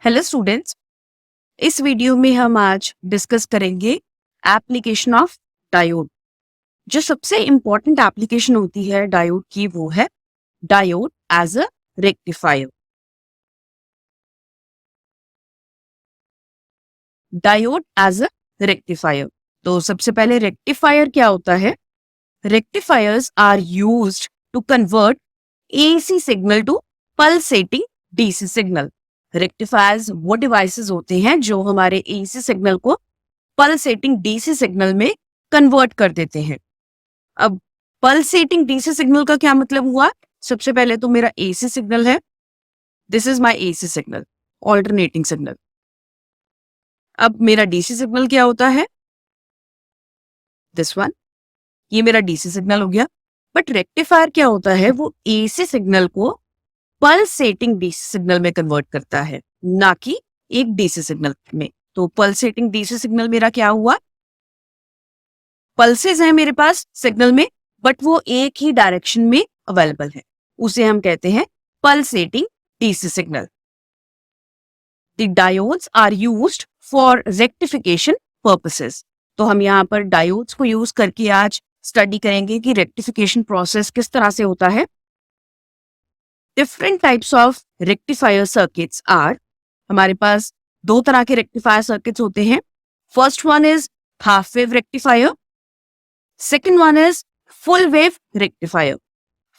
Hello students, इस video में हम आज डिस्कस करेंगे एप्लीकेशन ऑफ डायोड। जो सबसे इम्पोर्टेंट एप्लीकेशन होती है डायोड की वो है diode as a rectifier. Diode as a rectifier. तो सबसे पहले रेक्टिफायर क्या होता है? Rectifiers are used to convert AC signal to pulsating DC signal. Rectifiers वो डिवाइसेस होते हैं जो हमारे एसी सिग्नल को पल्सेटिंग डीसी सिग्नल में कन्वर्ट कर देते हैं। अब पल्सेटिंग डीसी सिग्नल का क्या मतलब हुआ? सबसे पहले तो मेरा एसी सिग्नल है, this is my AC signal, alternating signal. अब मेरा डीसी सिग्नल क्या होता है? दिस वन, ये मेरा डीसी सिग्नल हो गया। बट रेक्टिफायर क्या होता है? वो एसी सिग्नल को पल्सेटिंग डीसी सिग्नल में कन्वर्ट करता है, ना कि एक डीसी सिग्नल में। तो पल्सेटिंग डीसी सिग्नल मेरा क्या हुआ? पल्सेस हैं मेरे पास सिग्नल में, बट वो एक ही डायरेक्शन में अवेलेबल है, उसे हम कहते हैं pulsating DC signal. The diodes are used for rectification purposes. तो हम यहाँ पर डायोड्स को यूज करके आज स्टडी करेंगे कि रेक्टिफिकेशन प्रोसेस किस तरह से होता है। Different types of rectifier circuits are, हमारे पास दो तरह के रेक्टिफायर सर्किट्स होते हैं। First one is half wave rectifier, second one is full wave rectifier.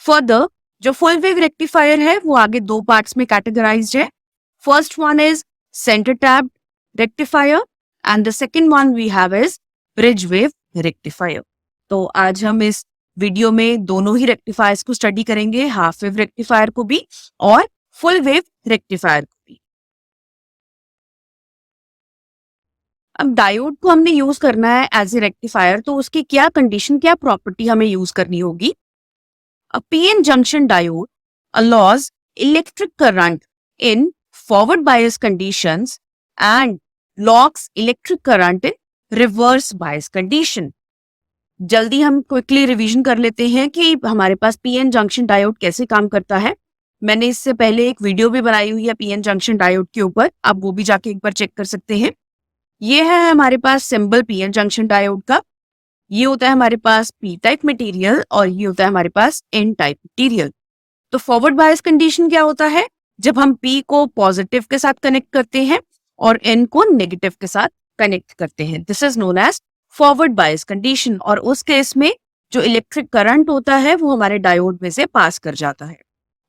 Further जो फुल वेव रेक्टिफायर है वो आगे दो पार्ट्स में कैटेगराइज्ड है। First one is centre tap rectifier and the second one we have is bridge wave rectifier. तो आज हम इस वीडियो में दोनों ही रेक्टिफायर्स को स्टडी करेंगे, हाफ वेव रेक्टिफायर को भी और फुल वेव रेक्टिफायर को भी। अब डायोड को हमने यूज करना है एज ए रेक्टिफायर, तो उसकी क्या कंडीशन, क्या प्रॉपर्टी हमें यूज करनी होगी? A PN junction diode allows electric current in forward bias conditions and locks electric current in reverse bias condition. जल्दी हम क्विकली रिवीजन कर लेते हैं कि हमारे पास पीएन जंक्शन डायोड कैसे काम करता है। मैंने इससे पहले एक वीडियो भी बनाई हुई है पीएन जंक्शन डायोड के ऊपर, आप वो भी जाके एक बार चेक कर सकते हैं। ये है हमारे पास सिंबल पीएन जंक्शन डायोड का। ये होता है हमारे पास पी टाइप मटेरियल और ये होता है हमारे पास एन टाइप मटेरियल। तो फॉरवर्ड बायस कंडीशन क्या होता है? जब हम पी को पॉजिटिव के साथ कनेक्ट करते हैं और एन को नेगेटिव के साथ कनेक्ट करते हैं, this is known as forward bias condition. और उस केस में जो इलेक्ट्रिक करंट होता है वो हमारे डायोड में से पास कर जाता है।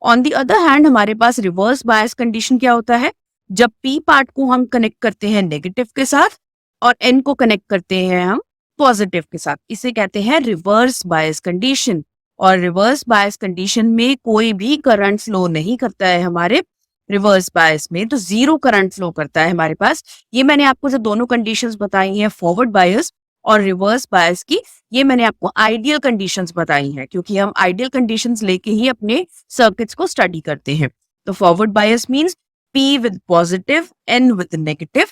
ऑन दी अदर हैंड हमारे पास रिवर्स बायस कंडीशन क्या होता है? जब पी पार्ट को हम कनेक्ट करते हैं नेगेटिव के साथ और एन को कनेक्ट करते हैं हम पॉजिटिव के साथ, इसे कहते हैं रिवर्स बायस कंडीशन। और रिवर्स बायस कंडीशन में कोई भी करंट फ्लो नहीं करता है हमारे रिवर्स बायस में, तो जीरो करंट फ्लो करता है हमारे पास। ये मैंने आपको जो दोनों कंडीशंस बताई हैं फॉरवर्ड बायस और रिवर्स बायस की, ये मैंने आपको आइडियल कंडीशंस बताई हैं, क्योंकि हम आइडियल कंडीशंस लेके ही अपने सर्किट्स को स्टडी करते हैं। तो forward bias means P with positive, N with negative,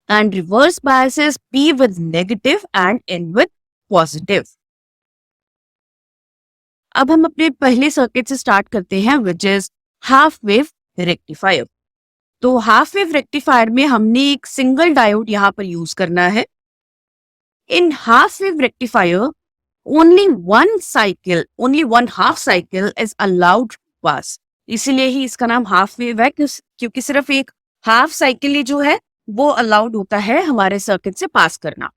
and reverse bias is P with negative and N with positive. अब हम अपने पहले सर्किट से स्टार्ट करते हैं which is half wave rectifier. तो हाफ वेव रेक्टिफायर में हमने एक सिंगल डायोड यहां पर यूज करना है। In half wave rectifier only one half cycle is allowed to pass, इसीलिए ही इसका नाम हाफ वेव है, क्योंकि सिर्फ एक हाफ साइकिल ही जो है वो अलाउड होता है हमारे सर्किट से पास करना,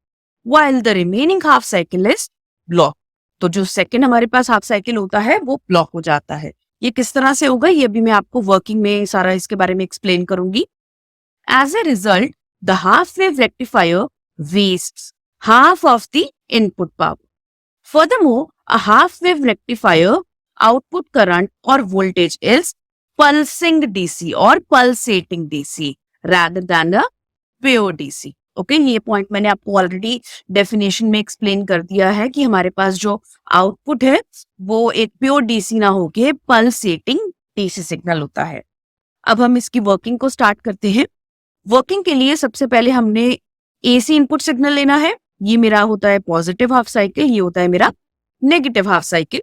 while the remaining half cycle is block। तो जो सेकंड हमारे पास हाफ साइकिल होता है वो ब्लॉक हो जाता है। ये किस तरह से होगा ये भी मैं आपको वर्किंग में सारा इसके बारे में एक्सप्लेन करूंगी। As a result the half wave rectifier wastes half of the input power. Furthermore, a half wave rectifier output current or voltage is pulsing DC or pulsating DC rather than a pure DC। Okay, ये point मैंने आपको already definition में explain कर दिया है कि हमारे पास जो आउटपुट है वो एक प्योर डीसी ना होके पल्सेटिंग डीसी सिग्नल होता है। अब हम इसकी वर्किंग को स्टार्ट करते हैं। वर्किंग के लिए सबसे पहले हमने एसी इनपुट सिग्नल लेना है। ये मेरा होता है पॉजिटिव हाफ साइकिल, ये होता है मेरा नेगेटिव हाफ साइकिल।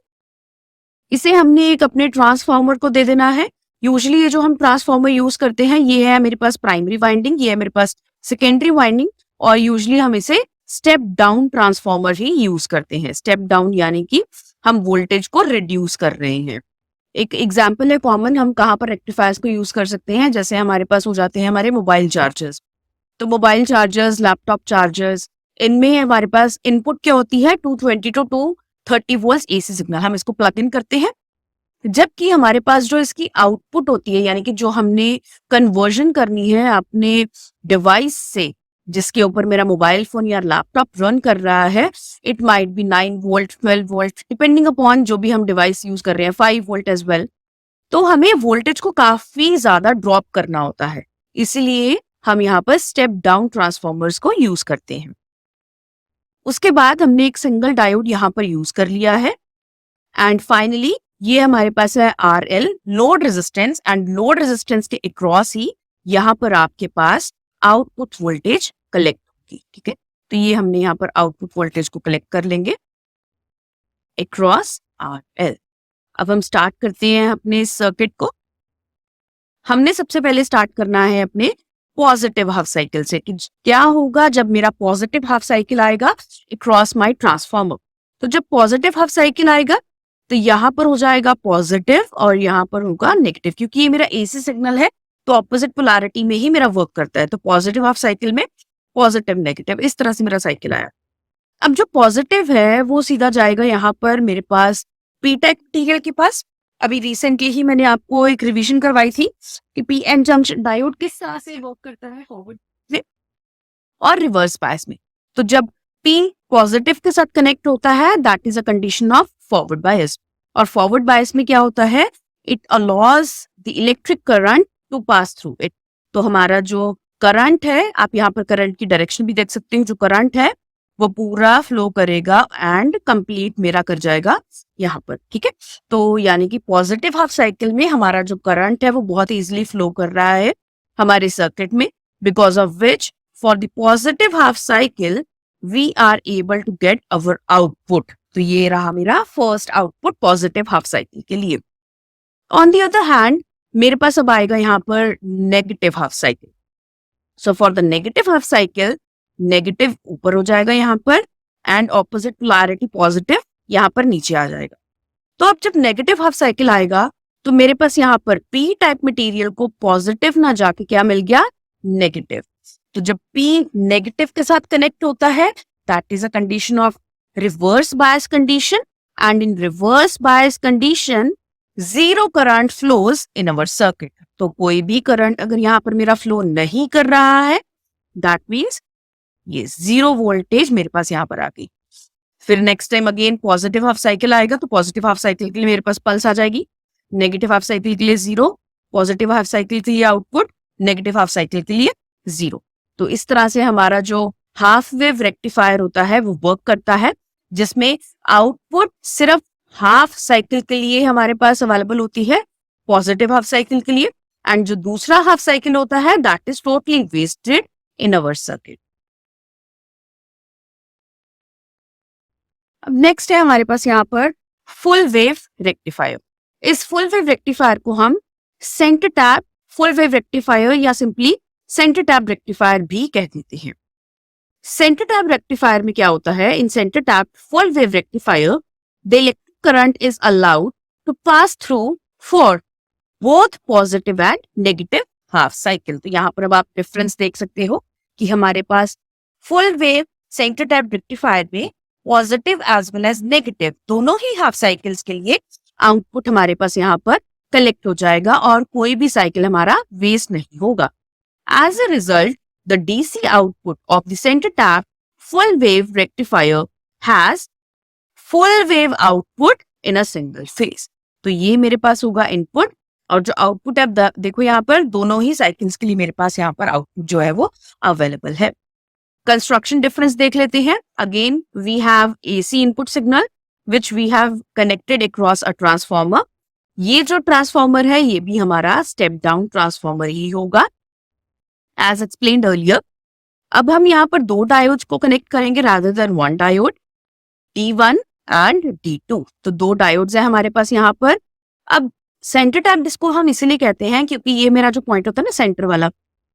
इसे हमने एक अपने ट्रांसफार्मर को दे देना है। यूजुअली ये जो हम ट्रांसफार्मर यूज करते हैं, ये है मेरे पास प्राइमरी वाइंडिंग, ये है मेरे पास सेकेंडरी वाइंडिंग, और यूजुअली हम इसे स्टेप डाउन ट्रांसफार्मर ही यूज करते हैं। स्टेप डाउन यानी कि हम वोल्टेज को रिड्यूस कर रहे हैं। एक एग्जाम्पल है कॉमन, हम कहाँ पर रेक्टिफायर्स को यूज कर सकते हैं, जैसे हमारे पास हो जाते हैं हमारे मोबाइल चार्जर्स। तो मोबाइल चार्जर्स, लैपटॉप चार्जर्स, इनमें हमारे पास इनपुट क्या होती है, 220 टू 230 वोल्ट एसी सिग्नल, हम इसको प्लग इन करते हैं। जबकि हमारे पास जो इसकी आउटपुट होती है, यानी कि जो हमने कन्वर्जन करनी है अपने डिवाइस से, जिसके ऊपर मेरा मोबाइल फोन या लैपटॉप रन कर रहा है, it might be 9 volt, 12 volt, depending upon जो भी हम डिवाइस यूज कर रहे हैं, 5 वोल्ट एज वेल। तो हमें वोल्टेज को काफी ज्यादा ड्रॉप करना होता है, इसलिए हम यहाँ पर स्टेप डाउन ट्रांसफॉर्मर्स को यूज करते हैं। उसके बाद हमने एक सिंगल डायोड यहाँ पर यूज कर लिया है, एंड फाइनली ये हमारे पास है RL, load resistance, and load resistance के अक्रॉस ही यहाँ पर आपके पास आउटपुट वोल्टेज कलेक्ट होगी। ठीक है, तो ये हमने यहाँ पर आउटपुट वोल्टेज को कलेक्ट कर लेंगे अक्रॉस RL। अब हम स्टार्ट करते हैं अपने सर्किट को। हमने सबसे पहले स्टार्ट करना है अपने पॉजिटिव हाफ साइकिल से, कि क्या होगा जब मेरा पॉजिटिव हाफ साइकिल आएगा अक्रॉस माय ट्रांसफार्मर। तो जब पॉजिटिव हाफ साइकिल आएगा तो यहाँ पर हो जाएगा पॉजिटिव और यहाँ पर होगा नेगेटिव, क्योंकि ये मेरा एसी सिग्नल है तो ऑपोजिट पोलैरिटी में ही मेरा वर्क करता है। तो पॉजिटिव हाफ साइकिल में पॉजिटिव नेगेटिव, इस तरह से मेरा साइकिल आया। अब जो पॉजिटिव है वो सीधा जाएगा यहाँ पर मेरे पास पी टाइप मटीरियल के पास। अभी रिसेंटली ही मैंने आपको एक रिवीजन करवाई थी कि पी एन जंक्शन डायोड किस तरह से वर्क करता है, फॉरवर्ड में और रिवर्स बायस में। तो जब पी पॉजिटिव के साथ कनेक्ट होता है, that is a condition of forward bias. और फॉरवर्ड बायस में क्या होता है, it allows the electric current to pass through it. तो हमारा जो करंट है, आप यहाँ पर करंट की डायरेक्शन भी देख सकते हैं, जो करंट है वो पूरा फ्लो करेगा एंड कंप्लीट मेरा कर जाएगा यहाँ पर। ठीक है, तो यानी कि पॉजिटिव हाफ साइकिल में हमारा जो करंट है वो बहुत इजीली फ्लो कर रहा है हमारे सर्किट में, because of which for the positive half cycle we are able to get our output. तो ये रहा मेरा first output positive half cycle के लिए। ऑन द अदर हैंड मेरे पास अब आएगा यहाँ पर negative half cycle. So for the negative half cycle, negative ऊपर हो जाएगा यहाँ पर एंड ऑपोजिट पोलैरिटी पॉजिटिव यहाँ पर नीचे आ जाएगा। तो अब जब नेगेटिव हाफ साइकिल आएगा तो मेरे पास यहाँ पर पी टाइप मटेरियल को पॉजिटिव ना जाके क्या मिल गया, नेगेटिव। तो जब पी नेगेटिव के साथ कनेक्ट होता है, that is a condition of reverse bias condition, and in reverse bias condition zero current flows in our circuit. तो कोई भी करंट अगर यहाँ पर मेरा फ्लो नहीं कर रहा है, दैट मीन्स ये जीरो वोल्टेज मेरे पास यहाँ पर आ गई। फिर next time again positive half cycle आएगा तो पॉजिटिव हाफ साइकिल के लिए मेरे पास पल्स आ जाएगी, नेगेटिव हाफ साइकिल के लिए जीरो, पॉजिटिव हाफ साइकिल के लिए आउटपुट, नेगेटिव हाफ साइकिल के लिए जीरो। तो इस तरह से हमारा जो हाफ वेव रेक्टिफायर होता है वो वर्क करता है, जिसमें आउटपुट सिर्फ हाफ साइकिल के लिए हमारे पास अवेलेबल होती है, पॉजिटिव हाफ साइकिल के लिए, एंड जो दूसरा हाफ साइकिल होता है that is totally wasted in our circuit. अब नेक्स्ट है हमारे पास यहाँ पर फुल वेव रेक्टिफायर। इस फुल वेव रेक्टिफायर को हम centre tap full wave rectifier या सिंपली सेंटर टैप रेक्टिफायर भी कह देते हैं। सेंटर टैप रेक्टिफायर में क्या होता है, in centre tap full wave rectifier the electric current is allowed to pass through for both positive and negative half cycle. तो यहाँ पर अब आप डिफरेंस देख सकते हो कि हमारे पास full wave centre tap rectifier में positive as well as negative दोनों ही हाफ साइकिल्स के लिए आउटपुट हमारे पास यहाँ पर कलेक्ट हो जाएगा और कोई भी साइकिल हमारा वेस्ट नहीं होगा। As a result the DC output of the centre tap full wave rectifier has full wave output in a single phase. तो ये मेरे पास होगा इनपुट, और जो आउटपुट है देखो यहाँ पर दोनों ही साइकिल्स के लिए मेरे पास यहाँ पर आउटपुट जो है वो अवेलेबल है। कंस्ट्रक्शन डिफरेंस देख लेते हैं। Again we have AC input signal which we have connected across a transformer. ये जो ट्रांसफार्मर है ये भी हमारा स्टेप डाउन ट्रांसफार्मर ही होगा एज एक्सप्लेन्ड अर्लियर। अब हम यहाँ पर दो डायोड्स को कनेक्ट करेंगे rather than one diode, D1 and D2। तो दो डायोड्स है हमारे पास यहाँ पर। अब सेंटर टैप इसको हम इसीलिए कहते हैं क्योंकि ये मेरा जो पॉइंट होता है ना सेंटर वाला,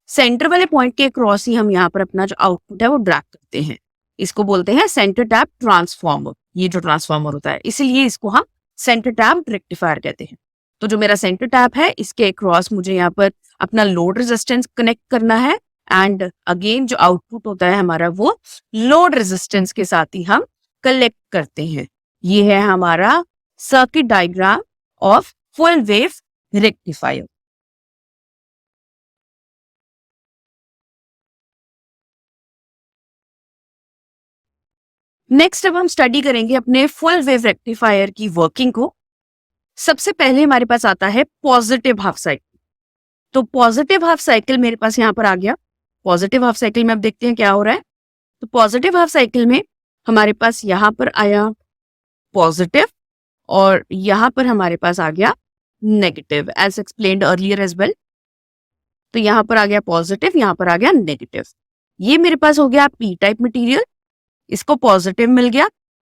सेंटर वाले पॉइंट के क्रॉस ही हम यहाँ पर अपना जो आउटपुट है वो ड्रैग करते हैं। इसको बोलते हैं सेंटर टैप ट्रांसफॉर्मर। ये जो ट्रांसफॉर्मर होता है इसीलिए इसको हम सेंटर टैप रेक्टिफायर कहते हैं। तो जो मेरा सेंटर टैप है इसके क्रॉस मुझे यहाँ पर अपना लोड रेजिस्टेंस कनेक्ट करना है एंड अगेन जो आउटपुट होता है हमारा वो लोड रेजिस्टेंस के साथ ही हम कलेक्ट करते हैं। ये है हमारा circuit diagram of full wave rectifier. Next अब हम स्टडी करेंगे अपने फुल वेव रेक्टिफायर की वर्किंग को। सबसे पहले हमारे पास आता है पॉजिटिव हाफ साइकिल। तो पॉजिटिव हाफ साइकिल मेरे पास यहाँ पर आ गया। पॉजिटिव हाफ साइकिल में अब देखते हैं क्या हो रहा है। तो पॉजिटिव हाफ साइकिल में हमारे पास यहाँ पर आया पॉजिटिव और यहाँ पर हमारे पास आ गया negative, as explained earlier as well. तो यहाँ पर आ गया पॉजिटिव, यहाँ पर आ गया नेगेटिव। ये मेरे पास हो गया पी टाइप मटेरियल, इसको पॉजिटिव मिल गया,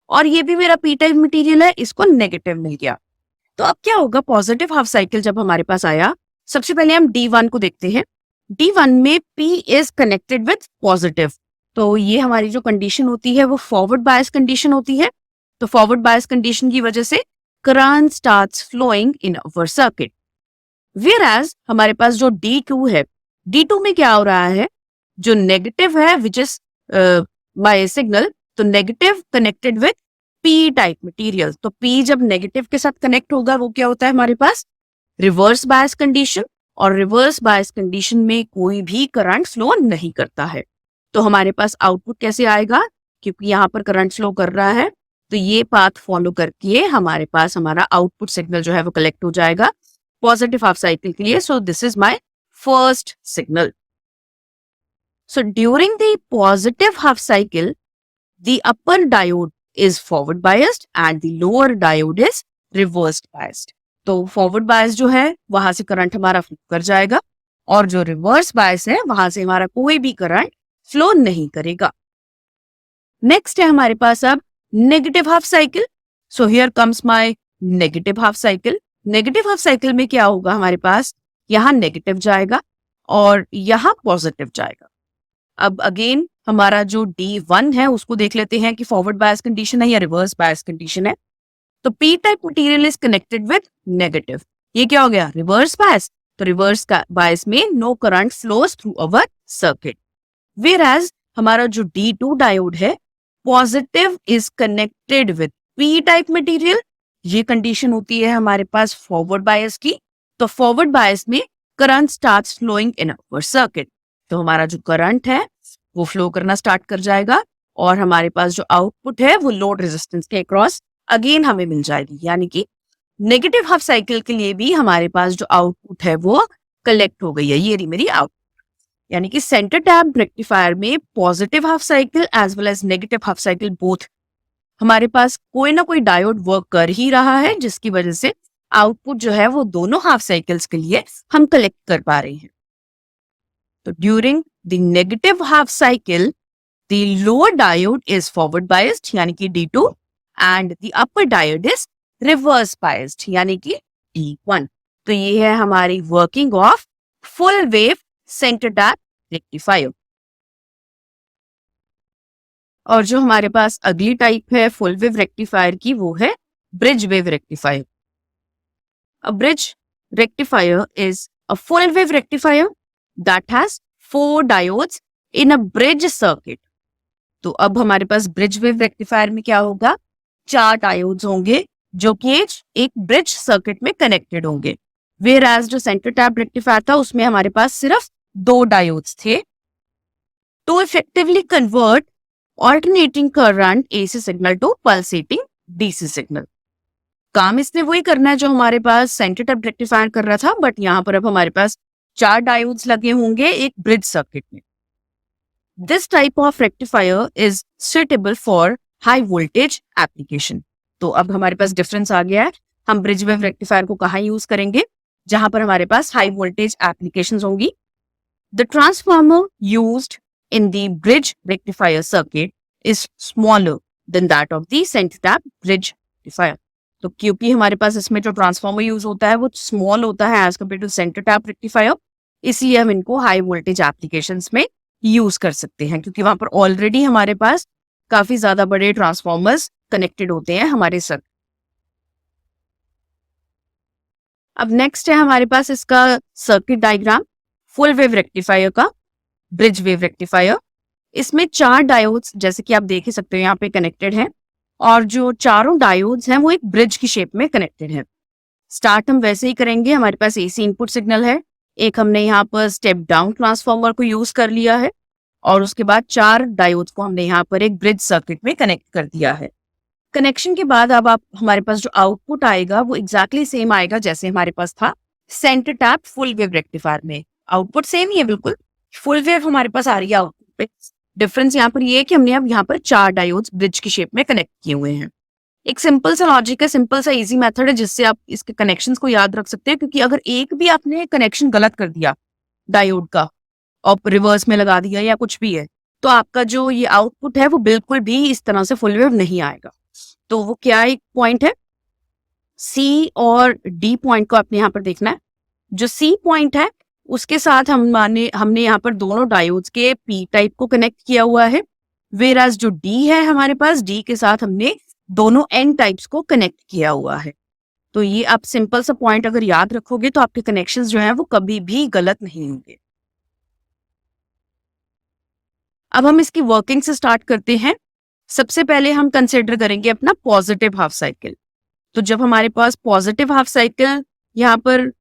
और ये भी मेरा पी टाइप मटेरियल है, इसको नेगेटिव मिल गया। तो अब क्या होगा, पॉजिटिव हाफ साइकिल जब हमारे पास आया, सबसे पहले हम D1 को देखते हैं। D1 में P is connected with positive, तो ये हमारी जो कंडीशन होती है वो फॉरवर्ड बायस कंडीशन होती है। तो फॉरवर्ड बायस कंडीशन की वजह से current starts flowing in our circuit. Whereas हमारे पास जो D2 है, D2 में क्या हो रहा है, जो नेगेटिव है विच इज बाय सिग्नल, तो negative connected with P type material. तो P जब नेगेटिव के साथ कनेक्ट होगा वो क्या होता है हमारे पास, रिवर्स बायस कंडीशन, और रिवर्स बायस कंडीशन में कोई भी करंट फ्लो नहीं करता है। तो हमारे पास आउटपुट कैसे आएगा, क्योंकि यहाँ पर करंट फ्लो कर रहा है, तो ये पाथ फॉलो करके हमारे पास हमारा आउटपुट सिग्नल जो है वो कलेक्ट हो जाएगा पॉजिटिव हाफ साइकिल के लिए। So this is my first signal. So during the positive half cycle, the upper diode is forward biased and the lower diode is reversed biased. तो forward bias जो है वहां से current हमारा flow कर जाएगा, और जो रिवर्स बायस है वहां से हमारा कोई भी करंट फ्लो नहीं करेगा। नेक्स्ट है हमारे पास अब negative half cycle. So here comes my negative half cycle. Negative half cycle में क्या होगा, हमारे पास यहाँ नेगेटिव जाएगा और यहाँ पॉजिटिव जाएगा। अब अगेन हमारा जो D1 है उसको देख लेते हैं कि फॉरवर्ड बायस कंडीशन है या रिवर्स बायस कंडीशन है। तो P type material is connected with negative, ये क्या हो गया, रिवर्स बायस। तो रिवर्स बायस में no current flows through our circuit. Whereas हमारा जो D2 डायोड है, positive is connected with P type material, ये कंडीशन होती है हमारे पास फॉरवर्ड बायस की। तो फॉरवर्ड बायस में current starts flowing in our circuit, तो हमारा जो करंट है वो फ्लो करना स्टार्ट कर जाएगा, और हमारे पास जो आउटपुट है वो लोड रेजिस्टेंस के अक्रॉस अगेन हमें मिल जाएगी। यानी कि नेगेटिव हाफ साइकिल के लिए भी हमारे पास जो आउटपुट है वो कलेक्ट हो गई है। ये रही मेरी आउटपुट। यानी कि सेंटर टैप रेक्टिफायर में positive half cycle as well as negative half cycle both, हमारे पास कोई ना कोई डायोड वर्क कर ही रहा है, जिसकी वजह से आउटपुट जो है वो दोनों हाफ साइकिल्स के लिए हम कलेक्ट कर पा रहे हैं। तो during the negative half cycle the lower diode is forward biased यानी कि D2 and the upper diode is reverse biased यानी कि D1। तो ये है हमारी working of full wave centre tap rectifier. और जो हमारे पास अगली टाइप है फुल वेव रेक्टिफायर की, वो है bridge wave rectifier. A bridge rectifier is a full wave rectifier that has 4 diodes in a bridge circuit. तो अब हमारे पास ब्रिज वेव रेक्टिफायर में क्या होगा, 4 डायोड्स होंगे जो कि एक ब्रिज सर्किट में कनेक्टेड होंगे। Whereas जो सेंटर टैप रेक्टिफायर था उसमें हमारे पास सिर्फ 2 डायोड्स थे। To effectively convert alternating current AC signal to pulsating DC signal, काम इसने वही करना है जो हमारे पास सेंटर टैप रेक्टिफायर कर रहा था, बट यहाँ पर अब हमारे पास 4 डायोड्स लगे होंगे एक ब्रिज सर्किट में। This type of rectifier is suitable for high voltage application. तो अब हमारे पास डिफरेंस आ गया है, हम ब्रिज वेव रेक्टिफायर को कहाँ यूज करेंगे, जहां पर हमारे पास हाई वोल्टेज एप्लीकेशंस होंगी। The transformer used in the bridge rectifier circuit is smaller than that of the centre tap bridge rectifier. तो क्योंकि हमारे पास इसमें जो ट्रांसफॉर्मर यूज होता है वो स्मॉल होता है as compare to centre tap rectifier, इसलिए हम इनको हाई वोल्टेज एप्लीकेशंस में यूज कर सकते हैं, क्योंकि वहां पर ऑलरेडी हमारे पास काफी ज्यादा बड़े ट्रांसफॉर्मर्स कनेक्टेड होते हैं हमारे साथ। अब नेक्स्ट है हमारे पास इसका circuit diagram full wave rectifier का, ब्रिज वेव रेक्टिफायर। इसमें 4 डायोड्स जैसे कि आप देख ही सकते हो यहाँ पे कनेक्टेड हैं, और जो चारों डायोड्स हैं वो एक ब्रिज की शेप में कनेक्टेड है। स्टार्ट हम वैसे ही करेंगे, हमारे पास एसी इनपुट सिग्नल है, एक हमने यहाँ पर स्टेप डाउन ट्रांसफॉर्मर को यूज कर लिया है, और उसके बाद 4 डायोड्स को हमने यहाँ पर एक ब्रिज सर्किट में कनेक्ट कर दिया है। कनेक्शन के बाद अब आप हमारे पास जो आउटपुट आएगा वो एग्जैक्टली सेम आएगा जैसे हमारे पास था centre tap full wave rectifier में। आउटपुट सेम ही है बिल्कुल, फुल वेव हमारे पास आ रही है आउटपुट पे। डिफरेंस यहाँ पर ये है कि हमने अब यहाँ पर 4 डायोड्स ब्रिज की शेप में कनेक्ट किए हुए हैं। एक सिंपल सा लॉजिक है, सिंपल सा इजी मेथड है जिससे आप इसके कनेक्शंस को याद रख सकते हैं, क्योंकि अगर एक भी आपने कनेक्शन गलत कर दिया डायोड का और रिवर्स में लगा दिया या कुछ भी है, तो आपका जो ये आउटपुट है वो बिल्कुल भी इस तरह से फुल वेव नहीं आएगा। तो वो क्या एक पॉइंट है, सी और डी पॉइंट को आपने यहाँ पर देखना है। जो सी पॉइंट है उसके साथ हमने यहाँ पर दोनों डायोड्स के पी टाइप को कनेक्ट किया हुआ है, वेराज जो डी है हमारे पास, डी के साथ हमने दोनों एन टाइप्स को कनेक्ट किया हुआ है। तो ये आप सिंपल सा पॉइंट अगर याद रखोगे तो आपके कनेक्शंस जो हैं वो कभी भी गलत नहीं होंगे। अब हम इसकी वर्किंग से स्टार्ट करते हैं। सबसे पहले हम कंसिडर करेंगे अपना पॉजिटिव हाफ साइकिल। तो जब हमारे पास पॉजिटिव हाफ साइकिल यहाँ पर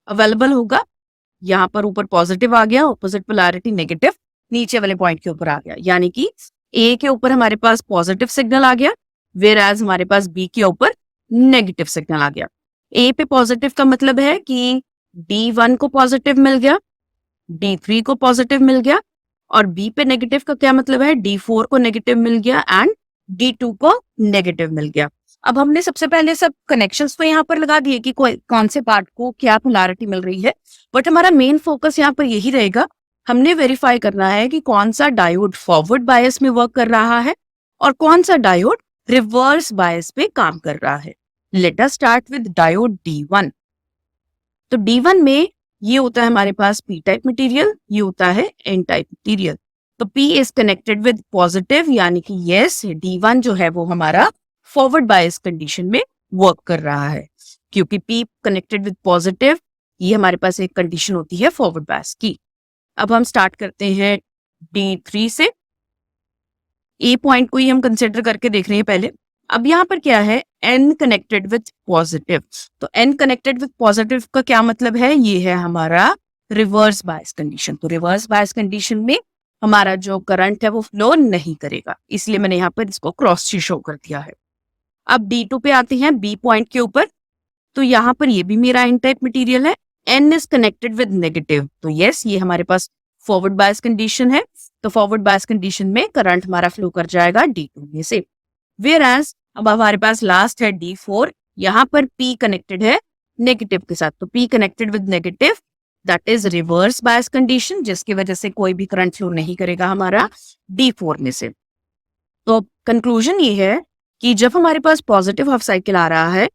अवेलेबल होगा, यहाँ पर ऊपर पॉजिटिव आ गया, ऑपोजिट पोलैरिटी नेगेटिव नीचे वाले पॉइंट के ऊपर आ गया, यानी कि ए के ऊपर हमारे पास पॉजिटिव सिग्नल आ गया, वेयर हमारे पास बी के ऊपर नेगेटिव सिग्नल आ गया। ए पे पॉजिटिव का मतलब है कि D1 को पॉजिटिव मिल गया, D3 को पॉजिटिव मिल गया, और बी पे नेगेटिव का क्या मतलब है, D4 को नेगेटिव मिल गया एंड D2 को नेगेटिव मिल गया। अब हमने सबसे पहले सब कनेक्शंस तो यहाँ पर लगा दिए कि कौन से पार्ट को क्या पोलैरिटी मिल रही है, बट हमारा मेन फोकस यहाँ पर यही रहेगा, हमने वेरीफाई करना है कि कौन सा डायोड फॉरवर्ड बायस में वर्क कर रहा है और कौन सा डायोड रिवर्स बायस पे काम कर रहा है। Let us start with diode D1। तो D1 में ये होता है हमारे पास पी टाइप मटेरियल, ये होता है एन टाइप मटेरियल। तो P is connected with positive, यानी कि यस D1 जो है वो हमारा फॉरवर्ड बायस कंडीशन में वर्क कर रहा है, क्योंकि P कनेक्टेड विद पॉजिटिव, ये हमारे पास एक कंडीशन होती है फॉरवर्ड बायस की। अब हम स्टार्ट करते हैं D3 से। ए पॉइंट को ही हम कंसिडर करके देख रहे हैं पहले। अब यहाँ पर क्या है, N कनेक्टेड विद पॉजिटिव। तो N कनेक्टेड विद पॉजिटिव का क्या मतलब है, ये है हमारा रिवर्स बायस कंडीशन। तो रिवर्स बायस कंडीशन में हमारा जो करंट है वो फ्लो नहीं करेगा, इसलिए मैंने यहाँ पर इसको क्रॉस से शो कर दिया है। अब D2 पे आते हैं, B पॉइंट के ऊपर। तो यहाँ पर ये भी मेरा एन टाइप मटेरियल है, N is connected with negative. तो यस ये हमारे पास फॉरवर्ड बायस कंडीशन है, तो फॉरवर्ड बायस कंडीशन में करंट हमारा फ्लो कर जाएगा D2 में से। वेयरएज अब हमारे पास लास्ट है D4, यहाँ पर P कनेक्टेड है नेगेटिव के साथ। तो P connected with negative, that is reverse bias condition, जिसकी वजह से कोई भी करंट फ्लो नहीं करेगा हमारा D4 में से। तो कंक्लूजन ये है कि जब हमारे पास पॉजिटिव हाफ साइकिल आ रहा है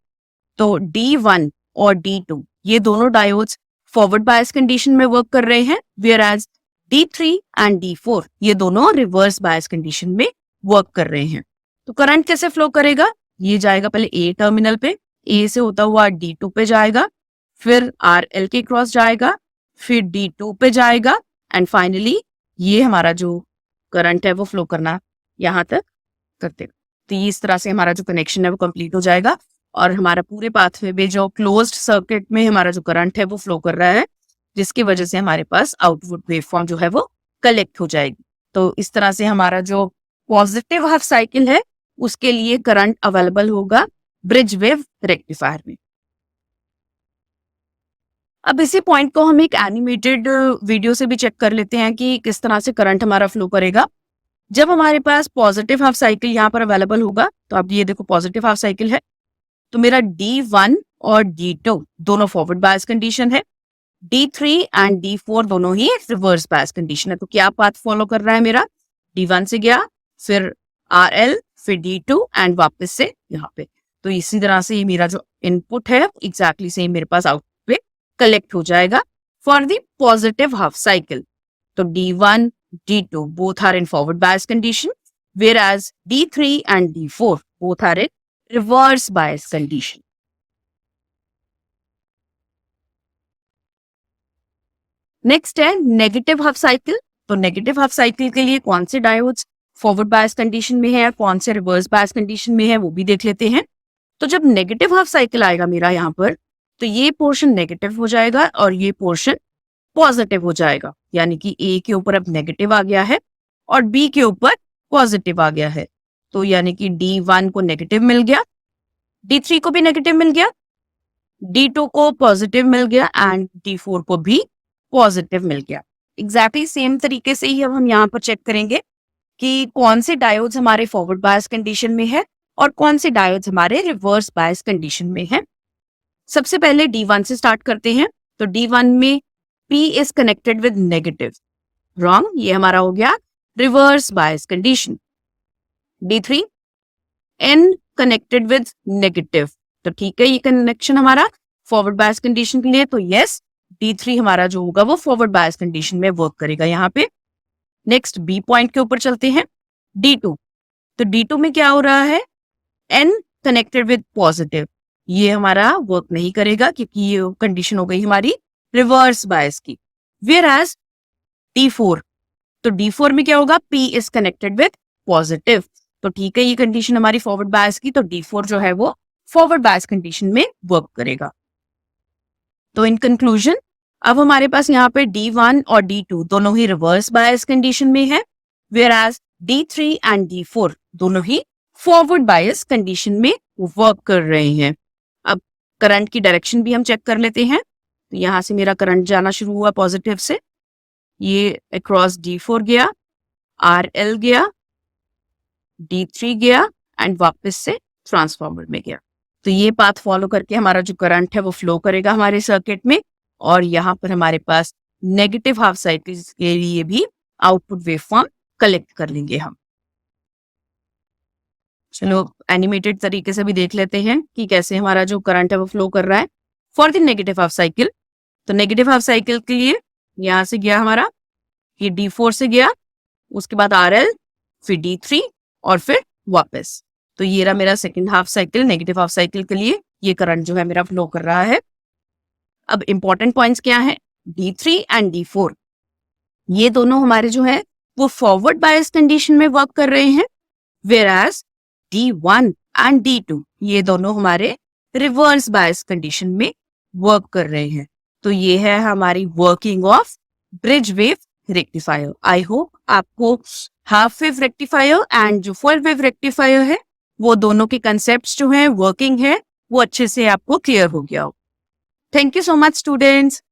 तो D1 और D2 ये दोनों डायोड्स फॉरवर्ड बायस कंडीशन में वर्क कर रहे हैं, वेयरएज D3 एंड D4 ये दोनों रिवर्स बायस कंडीशन में वर्क कर रहे हैं। तो करंट कैसे फ्लो करेगा, ये जाएगा पहले A टर्मिनल पे, A से होता हुआ D2 पे जाएगा, फिर RL के क्रॉस जाएगा, फिर D2 पे जाएगा, एंड फाइनली ये हमारा जो करंट है वो फ्लो करना यहाँ तक करते। तो इस तरह से हमारा जो कनेक्शन है वो कंप्लीट हो जाएगा, और हमारा पूरे पाथवे में जो क्लोज्ड सर्किट में हमारा जो करंट है वो फ्लो कर रहा है, जिसकी वजह से हमारे पास आउटपुट वेवफॉर्म जो है वो कलेक्ट हो जाएगी। तो इस तरह से हमारा जो पॉजिटिव हाफ साइकिल है उसके लिए करंट अवेलेबल होगा ब्रिज वेव रेक्टिफायर में। अब इसी पॉइंट को हम एक एनिमेटेड वीडियो से भी चेक कर लेते हैं कि किस तरह से करंट हमारा फ्लो करेगा। जब हमारे पास पॉजिटिव हाफ साइकिल यहाँ पर अवेलेबल होगा, तो अब ये देखो पॉजिटिव हाफ साइकिल है, तो मेरा D1 और D2 दोनों फॉरवर्ड बायस कंडीशन है, D3 एंड D4 दोनों ही रिवर्स बायस कंडीशन है। तो क्या पाथ फॉलो कर रहा है मेरा, D1 से गया, फिर RL, फिर D2 एंड वापस से यहाँ पे। तो इसी तरह से ये मेरा जो इनपुट है एग्जैक्टली सेम मेरे पास आउटपुट पे कलेक्ट हो जाएगा for the positive half cycle. तो D1, D2 both are in forward bias condition, whereas D3 and D4 both are in reverse bias condition. Next है नेगेटिव हाफ साइकिल। तो negative half cycle के लिए कौन से diodes forward bias condition में है, कौन से रिवर्स बायस कंडीशन में है, वो भी देख लेते हैं। तो जब नेगेटिव हाफ साइकिल आएगा मेरा यहाँ पर, तो ये पोर्शन नेगेटिव हो जाएगा और ये पोर्शन पॉजिटिव हो जाएगा, यानी कि ए के ऊपर अब नेगेटिव आ गया है और बी के ऊपर पॉजिटिव आ गया है। तो यानी कि D1 को नेगेटिव मिल गया, D3 को भी नेगेटिव मिल गया, D2 को पॉजिटिव मिल गया एंड D4 को भी पॉजिटिव मिल गया। एग्जैक्टली सेम तरीके से ही अब हम यहाँ पर चेक करेंगे कि कौन से डायोड्स हमारे फॉरवर्ड बायस कंडीशन में है और कौन से डायोड्स हमारे रिवर्स बायस कंडीशन में है। सबसे पहले D1 से स्टार्ट करते हैं। तो D1 में P is connected with negative, wrong, ये हमारा हो गया reverse bias condition. D3 N connected with negative, तो ठीक है, ये कनेक्शन हमारा फॉरवर्ड बायस कंडीशन के लिए, तो यस D3 हमारा जो होगा वो फॉरवर्ड बायस कंडीशन में वर्क करेगा यहाँ पे। नेक्स्ट B पॉइंट के ऊपर चलते हैं, D2। तो D2 में क्या हो रहा है, N कनेक्टेड विद पॉजिटिव, ये हमारा वर्क नहीं करेगा क्योंकि ये कंडीशन हो गई हमारी रिवर्स बायस की। Whereas D4, तो D4 में क्या होगा, P is connected with positive, तो ठीक है, ये कंडीशन हमारी फॉरवर्ड बायस की, तो D4 जो है वो फॉरवर्ड बायस कंडीशन में वर्क करेगा। तो इन कंक्लूजन अब हमारे पास यहाँ पे D1 और D2 दोनों ही रिवर्स बायस कंडीशन में है, whereas D3 एंड D4 दोनों ही फॉरवर्ड बायस कंडीशन में वर्क कर रहे हैं। अब करंट की डायरेक्शन भी हम चेक कर लेते हैं। तो यहाँ से मेरा करंट जाना शुरू हुआ पॉजिटिव से, ये अक्रॉस D4 गया, RL गया, D3 गया एंड वापस से ट्रांसफार्मर में गया। तो ये पाथ फॉलो करके हमारा जो करंट है वो फ्लो करेगा हमारे सर्किट में, और यहाँ पर हमारे पास नेगेटिव हाफ साइकिल के लिए भी आउटपुट वेवफॉर्म कलेक्ट कर लेंगे हम। चलो एनिमेटेड तरीके से भी देख लेते हैं कि कैसे हमारा जो करंट है वो फ्लो कर रहा है for the negative half cycle. तो नेगेटिव हाफ साइकिल के लिए यहाँ से गया हमारा, ये D4 से गया, उसके बाद RL, फिर D3 और फिर वापस। तो ये रहा मेरा second half cycle. Negative half cycle के लिए ये करंट जो है मेरा फ्लो कर रहा है। अब इंपॉर्टेंट पॉइंट्स क्या है, D3 एंड D4 ये दोनों हमारे जो है वो फॉरवर्ड बायस कंडीशन में वर्क कर रहे हैं, whereas D1 एंड D2 ये दोनों हमारे रिवर्स बायस कंडीशन में वर्क कर रहे हैं। तो ये है हमारी working of bridge wave rectifier. I hope आपको हाफ वेव रेक्टिफायर एंड जो फुल वेव रेक्टिफायर है वो दोनों के कंसेप्ट्स जो है, वर्किंग है, वो अच्छे से आपको क्लियर हो गया हो। Thank you so much students.